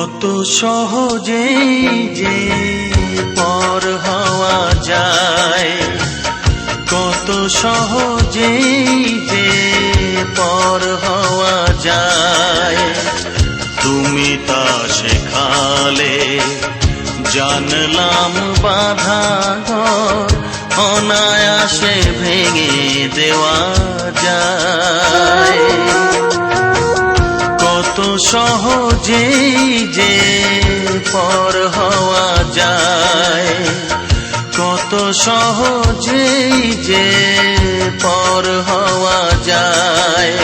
কত সহজেই যে পর হওয়া যায়, কত সহজেই যে পর হওয়া যায়। তুমি তা শেখালে জানলাম বাধা ঘর অনায়াসে ভেঙে দেওয়া যায়। কত সহজেই যে পর হওয়া যায়, কত সহজেই যে পর হওয়া যায়।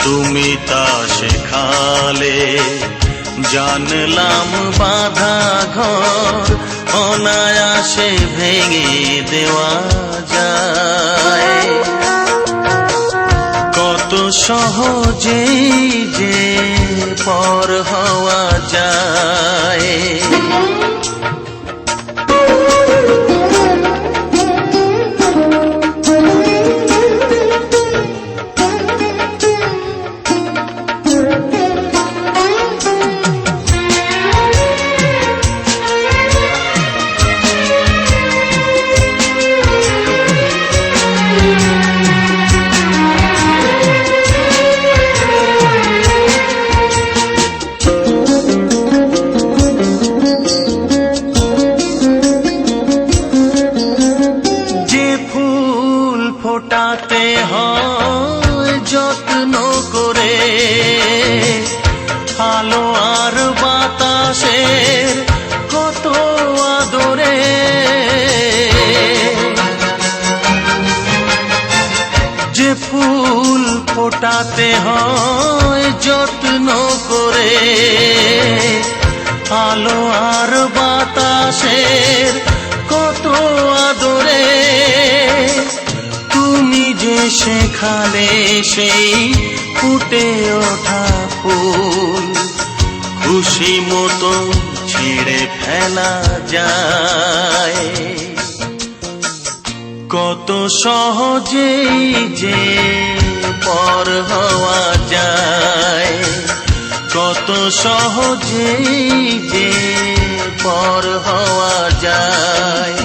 তুমি তা শেখালে জানলাম বাধা ঘর অনায়াসে ভেঙে দেওয়া যায়। কত সহজেই যে পর হওয়া যায়। ফোটাতে হয় যত্ন করে, আলো আর বাতাসের কত আদরে। যে ফুল ফোটাতে হয় যত্ন করে, আলো আর বাতাসের কত আদরে। তুমি যে শেখালে সেই ফুটে ওঠা ফুল খুশি মতো ছিঁড়ে ফেলা যায়। কত সহজেই যে পর হওয়া যায়, কত সহজেই যে পর হওয়া যায়।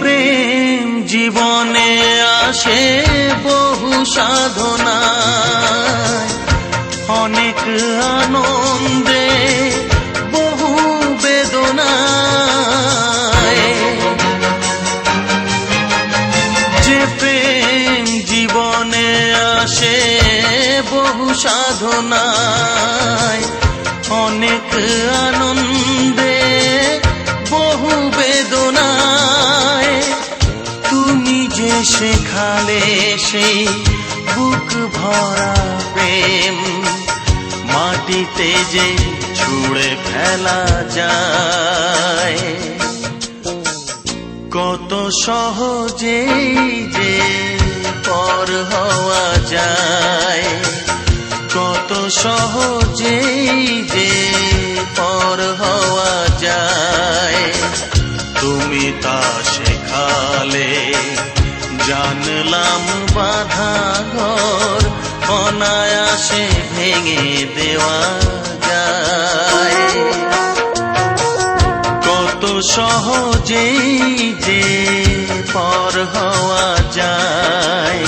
প্রেম জীবনে আসে বহু সাধনায়, অনেক আনন্দে বহু বেদনায়। যে প্রেম জীবনে আসে বহু সাধনায়, অনেক আনন্দে বহু বেদনায়। তুমি যে শেখালে সেই বুক ভরা প্রেম মাটিতে যে ছুঁড়ে ফেলা যায়। কত সহজেই যে পর হওয়া যায়, কত সহজেই যে পর হওয়া যায়। তুমি তা শেখালে জানলাম বাধা ঘর অনায়াসে ভেঙে দেওয়া যায়। কত সহজেই যে পর হওয়া যায়,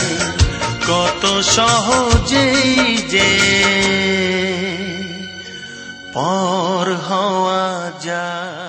কত সহজেই যে পর হওয়া যায়।